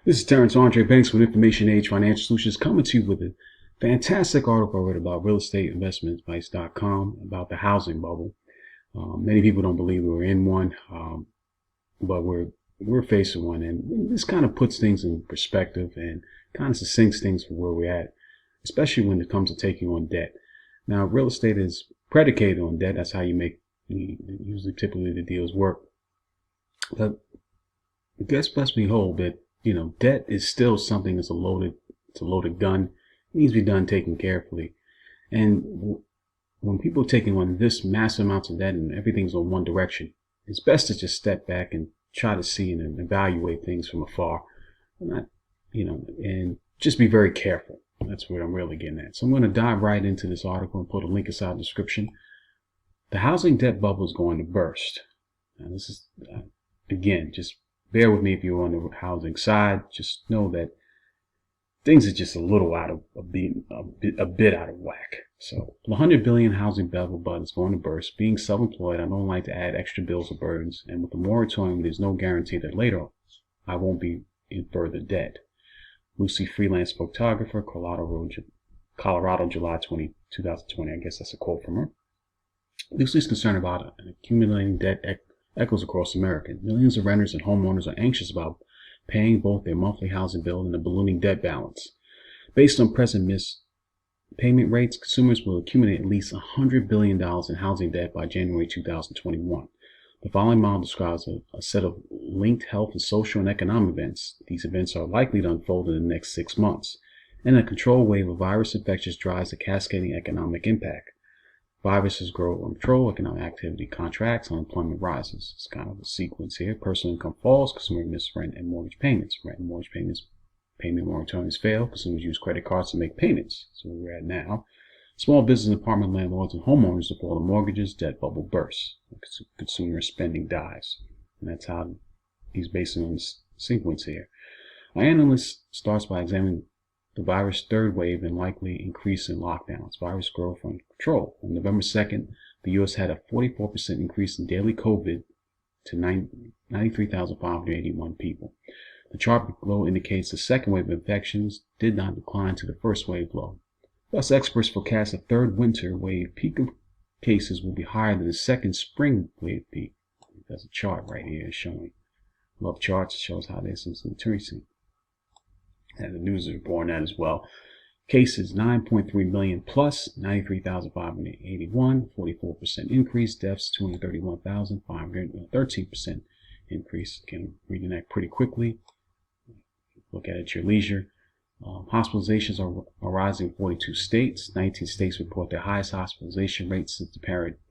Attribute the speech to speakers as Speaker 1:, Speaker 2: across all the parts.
Speaker 1: This is Terrence Andre Banks with Information Age Financial Solutions coming to you with a fantastic article I read about realestateinvestmentadvice.com about the housing bubble. Many people don't believe we're in one, but we're facing one, and this kind of puts things in perspective and kind of succinct things for where we're at, especially when it comes to taking on debt. Now, real estate is predicated on debt. That's how you make typically the deals work. But I guess best behold that debt is still something that's a loaded gun. It needs to be done taken carefully. And when people are taking on this massive amounts of debt and everything's on one direction, it's best to just step back and try to see and evaluate things from afar. And just be very careful. That's what I'm really getting at. So I'm going to dive right into this article and put a link inside the description. The housing debt bubble is going to burst. Now this is, again, just bear with me if you're on the housing side. Just know that things are just a little a bit out of whack. So the 100 billion housing bubble is going to burst. Being self-employed, I don't like to add extra bills or burdens. And with the moratorium, there's no guarantee that later I won't be in further debt. Lucy, freelance photographer, Colorado, July 2020. I guess that's a quote from her. Lucy's concerned about an accumulating debt echoes across America. Millions of renters and homeowners are anxious about paying both their monthly housing bill and the ballooning debt balance. Based on present missed payment rates, consumers will accumulate at least $100 billion in housing debt by January 2021. The following model describes a set of linked health and social and economic events. These events are likely to unfold in the next 6 months, and a control wave of virus infections drives the cascading economic impact. Viruses grow uncontrolled, economic activity contracts, unemployment rises. It's kind of a sequence here. Personal income falls, consumers miss rent and mortgage payments. Rent and mortgage payments, payment moratoriums fail. Consumers use credit cards to make payments. So where we're at now. Small business, apartment landlords, and homeowners default on mortgages. Debt bubble bursts. Consumer spending dies. And that's how he's basing on this sequence here. Our analyst starts by examining the virus' third wave and likely increase in lockdowns. Virus growth under control. On November 2nd, the U.S. had a 44% increase in daily COVID to 93,581 people. The chart below indicates the second wave of infections did not decline to the first wave low. Thus, experts forecast a third winter wave peak of cases will be higher than the second spring wave peak. There's a chart right here showing. Love charts. It shows how this is increasing. And the news is reporting that as well. Cases 9.3 million plus 93,581, 44% increase. Deaths 231,500, 13% increase. Again, reading that pretty quickly. Look at it at your leisure. Hospitalizations are rising in 42 states. 19 states report their highest hospitalization rates since the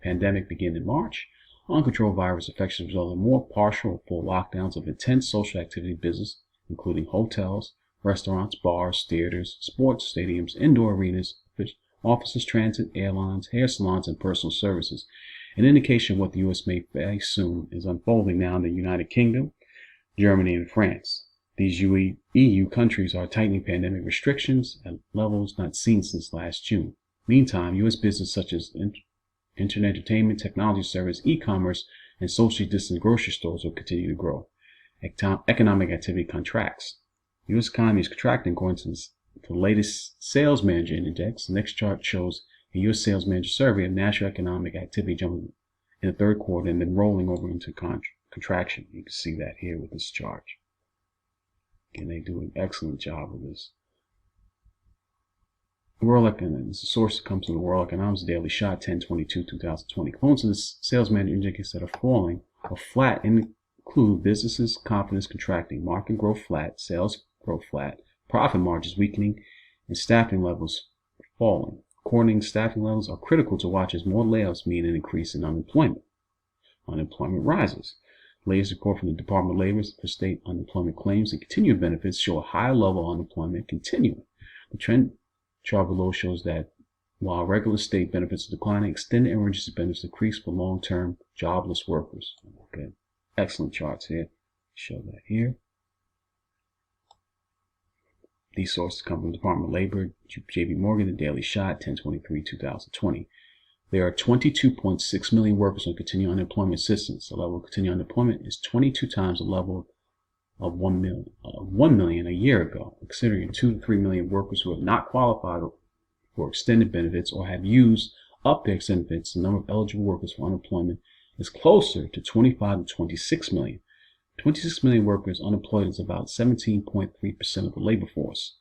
Speaker 1: pandemic began in March. Uncontrolled virus infections result in more partial or full lockdowns of intense social activity business, including hotels, restaurants, bars, theaters, sports stadiums, indoor arenas, offices, transit, airlines, hair salons, and personal services. An indication of what the U.S. may face soon is unfolding now in the United Kingdom, Germany, and France. These EU countries are tightening pandemic restrictions at levels not seen since last June. Meantime, U.S. business such as internet entertainment, technology service, e-commerce, and socially distant grocery stores will continue to grow. Economic activity contracts. The U.S. economy is contracting according to the latest Sales Manager Index. The next chart shows a U.S. Sales Manager survey of national economic activity jumping in the third quarter and then rolling over into contraction. You can see that here with this chart. And they do an excellent job of this. World Economics, the source comes from the World Economics Daily Shot 10/22/2020. Components of the Sales Manager Index that are falling or flat include businesses' confidence contracting, market growth flat, sales growth flat, profit margins weakening, and staffing levels falling. According, staffing levels are critical to watch as more layoffs mean an increase in unemployment. Unemployment rises. Latest report from the Department of Labor for state unemployment claims and continued benefits show a higher level of unemployment continuing. The trend chart below shows that while regular state benefits are declining, extended emergency benefits decrease for long-term jobless workers. Okay, excellent charts here. Show that here. These sources come from the Department of Labor, J.P. Morgan, The Daily Shot, 10/23/2020. There are 22.6 million workers on continuing unemployment assistance. The level of continuing unemployment is 22 times the level of 1 million a year ago. Considering 2 to 3 million workers who have not qualified for extended benefits or have used up their extended benefits, the number of eligible workers for unemployment is closer to 25 to 26 million. 26 million workers unemployed is about 17.3% of the labor force.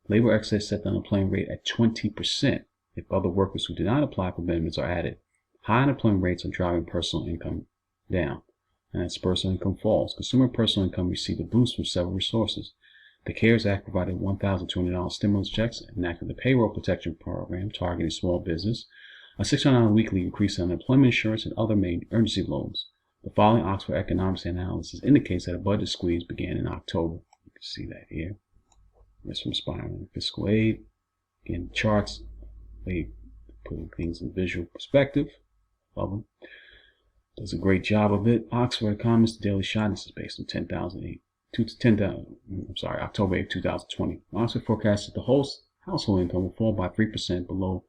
Speaker 1: Labor excess set the unemployment rate at 20% if other workers who did not apply for benefits are added. High unemployment rates are driving personal income down, and as personal income falls, consumer personal income received a boost from several sources. The CARES Act provided $1,200 stimulus checks, enacted the Payroll Protection Program targeting small business, a $600 weekly increase in unemployment insurance, and other main emergency loans. The following Oxford Economics analysis indicates that a budget squeeze began in October. You can see that here. That's from spiraling fiscal aid. In charts, they putting things in visual perspective. Love them. Does a great job of it. Oxford Economist Daily Shot. This is based on October 8, 2020. Oxford forecasts that the whole household income will fall by 3% below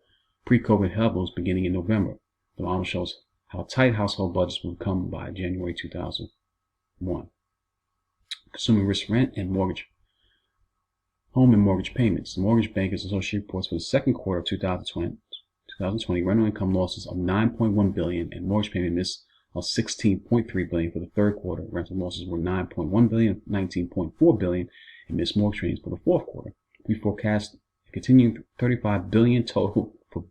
Speaker 1: pre-COVID levels beginning in November. The model shows how tight household budgets will become by January 2001. Consumer risk rent and mortgage. Home and mortgage payments. The Mortgage Bankers Association reports for the second quarter of 2020 rental income losses of $9.1 billion and mortgage payment miss of $16.3 billion. For the third quarter, rental losses were $9.1 billion, $19.4 billion, and missed mortgage payments for the fourth quarter. We forecast a continuing $35 billion total for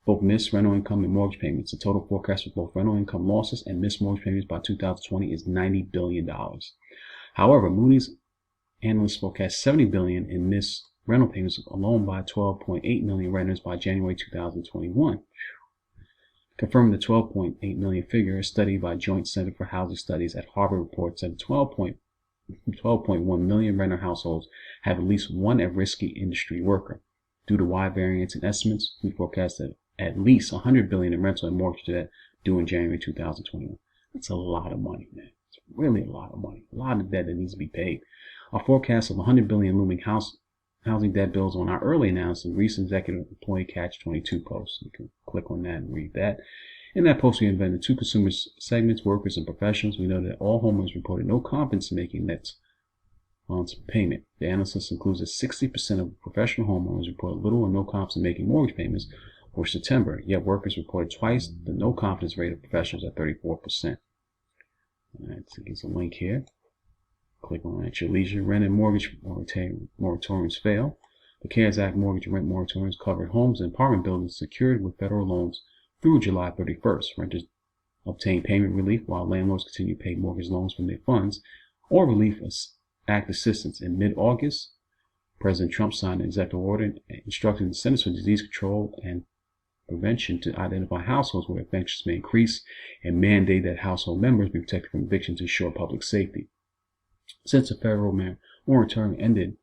Speaker 1: both missed rental income and mortgage payments. The total forecast for both rental income losses and missed mortgage payments by 2020 is $90 billion. However, Moody's analysts forecast $70 billion in missed rental payments alone by 12.8 million renters by January 2021. Confirming the 12.8 million figure, a study by Joint Center for Housing Studies at Harvard reports that 12.1 million renter households have at least one at-risk industry worker. Due to wide variance in estimates, we forecast that at least $100 billion in rental and mortgage debt due in January 2021. That's a lot of money, man. It's really a lot of money. A lot of debt that needs to be paid. Our forecast of $100 billion looming housing debt bills on our early announced and recent executive employee catch-22 post. You can click on that and read that. In that post, we invented two consumer segments, workers and professionals. We know that all homeowners reported no confidence in making net payment. The analysis includes that 60% of professional homeowners reported little or no confidence in making mortgage payments for September, yet workers reported twice the no confidence rate of professionals at 34%. All right, so there's a link here. Click on it at your leisure. Rent and mortgage moratoriums fail. The CARES Act mortgage and rent moratoriums covered homes and apartment buildings secured with federal loans through July 31st. Renters obtain payment relief while landlords continue to pay mortgage loans from their funds, or relief act assistance. In mid-August, President Trump signed an executive order instructing the Centers for Disease Control and Prevention to identify households where evictions may increase and mandate that household members be protected from eviction to ensure public safety. Since the federal moratorium ended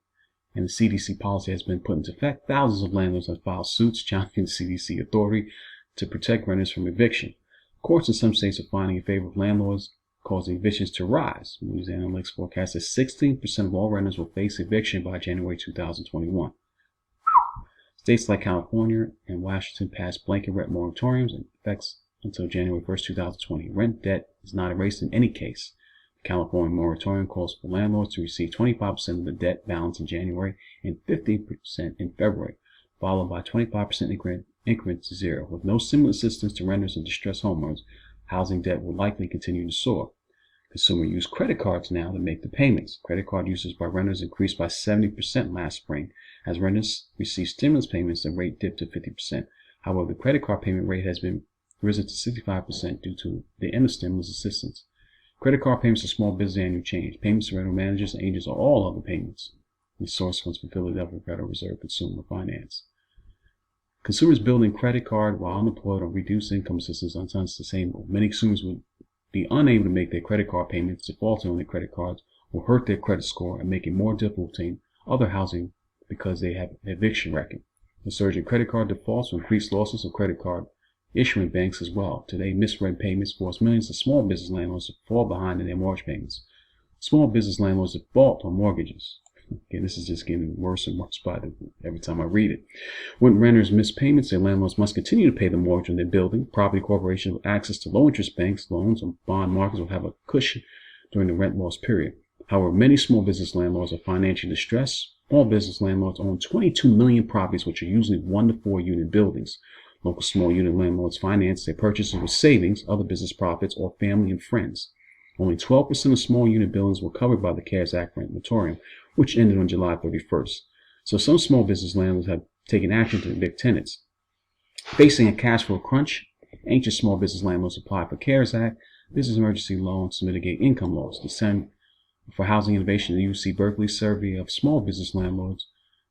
Speaker 1: and the CDC policy has been put into effect, thousands of landlords have filed suits challenging the CDC authority to protect renters from eviction. Courts in some states are finding in favor of landlords, causing evictions to rise. Moody's Analytics forecasts that 16% of all renters will face eviction by January 2021. States like California and Washington passed blanket rent moratoriums in effect until January 1st, 2020. Rent debt is not erased in any case. The California moratorium calls for landlords to receive 25% of the debt balance in January and 15% in February, followed by 25% increments to zero. With no similar assistance to renters and distressed homeowners, housing debt will likely continue to soar. Consumers use credit cards now to make the payments. Credit card usage by renters increased by 70% last spring. As renters receive stimulus payments, the rate dipped to 50%. However, the credit card payment rate has been risen to 65% due to the end of stimulus assistance. Credit card payments to small business annual change. Payments to rental managers and agents are all other payments. The source comes from Philadelphia Federal Reserve Consumer Finance. Consumers building credit card while unemployed or reduced income assistance are unsustainable. Many consumers would be unable to make their credit card payments, defaulting on their credit cards, will hurt their credit score and make it more difficult to obtain other housing because they have an eviction record. The surge in credit card defaults will increase losses of credit card issuing banks as well. Today, misread payments force millions of small business landlords to fall behind in their mortgage payments. Small business landlords default on mortgages. Again, this is just getting worse and worse by every time I read it. When renters miss payments, their landlords must continue to pay the mortgage on their building. Property corporations with access to low-interest banks, loans, or bond markets will have a cushion during the rent loss period. However, many small business landlords are financially distressed. Small business landlords own 22 million properties, which are usually 1 to 4 unit buildings. Local small unit landlords finance their purchases with savings, other business profits, or family and friends. Only 12% of small unit buildings were covered by the CARES Act rent moratorium, which ended on July 31st. So some small business landlords have taken action to evict tenants. Facing a cash flow crunch, anxious small business landlords apply for CARES Act business emergency loans to mitigate income loss. The Center for Housing Innovation, the UC Berkeley survey of small business landlords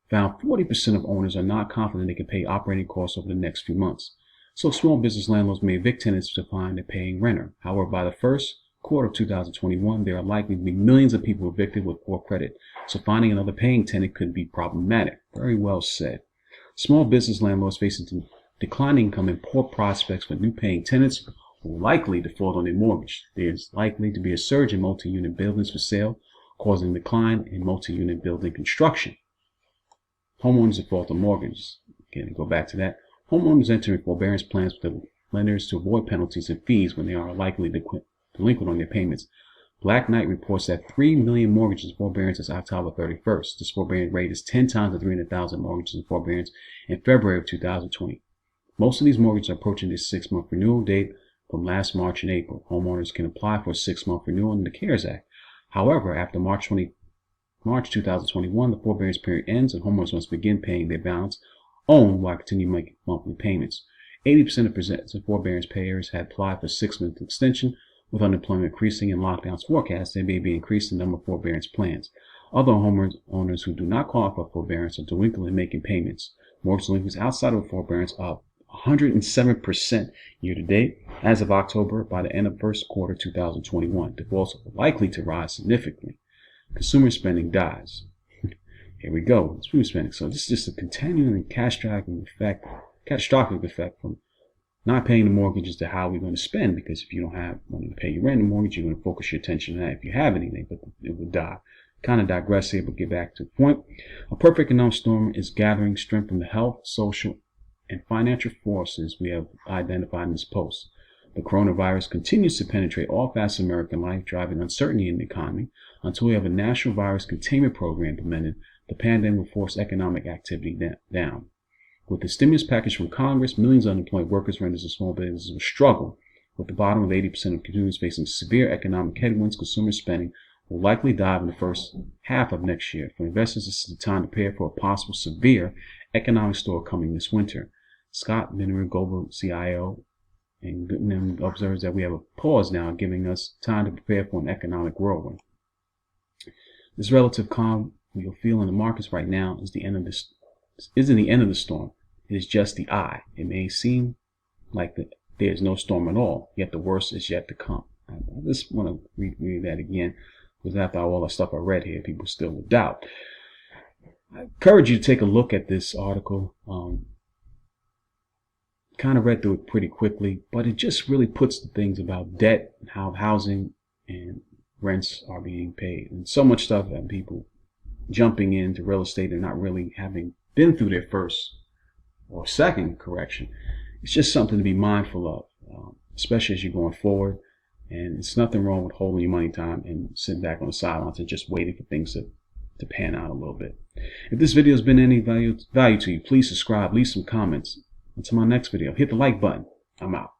Speaker 1: found 40% of owners are not confident they can pay operating costs over the next few months. So small business landlords may evict tenants to find a paying renter. However, by the first quarter of 2021, there are likely to be millions of people evicted with poor credit. So finding another paying tenant could be problematic. Very well said. Small business landlords facing declining income and poor prospects for new paying tenants will likely default on their mortgage. There is likely to be a surge in multi-unit buildings for sale, causing a decline in multi-unit building construction. Homeowners default on mortgages. Again, go back to that. Homeowners enter forbearance plans with the lenders to avoid penalties and fees when they are likely delinquent on their payments. Black Knight reports that 3 million mortgages in forbearance as October 31st. This forbearance rate is 10 times the 300,000 mortgages in forbearance in February of 2020. Most of these mortgages are approaching their 6-month renewal date from last March and April. Homeowners can apply for a 6-month renewal in the CARES Act. However, after March 2021, the forbearance period ends and homeowners must begin paying their balance owed while continuing making monthly payments. 80% of present forbearance payers had applied for 6-month extension. With unemployment increasing and lockdowns forecast, there may be increased in the number of forbearance plans. Other homeowners who do not qualify for forbearance are delinquent in making payments. Mortgage delinquencies outside of forbearance are 107% year to date. As of October, by the end of first quarter 2021, defaults are likely to rise significantly. Consumer spending dies. Here we go. Consumer spending. So this is just a continuing catastrophic effect from not paying the mortgages to how we're going to spend, because if you don't have money to pay your rent and mortgage, you're going to focus your attention on that. If you have anything, but it will die. Kind of digress here, but get back to the point. A perfect economic storm is gathering strength from the health, social, and financial forces we have identified in this post. The coronavirus continues to penetrate all facets of American life, driving uncertainty in the economy. Until we have a national virus containment program implemented, the pandemic will force economic activity down. With the stimulus package from Congress, millions of unemployed workers, renters, and small businesses will struggle. With the bottom of 80% of consumers facing severe economic headwinds, consumer spending will likely dive in the first half of next year. For investors, this is the time to prepare for a possible severe economic storm coming this winter. Scott Minimer, Global CIO, and observes that we have a pause now, giving us time to prepare for an economic whirlwind. This relative calm we will feel in the markets right now isn't the end of the storm. It is just the eye. It may seem like there is no storm at all, yet the worst is yet to come. I just want to read that again, because after all the stuff I read here, people still would doubt. I encourage you to take a look at this article. Kind of read through it pretty quickly, but it just really puts the things about debt and how housing and rents are being paid, and so much stuff that people jumping into real estate and not really having been through their first or second correction. It's just something to be mindful of, especially as you're going forward. And it's nothing wrong with holding your money time and sitting back on the sidelines and just waiting for things to pan out a little bit. If this video has been any value to you, please subscribe, leave some comments. Until my next video, hit the like button. I'm out.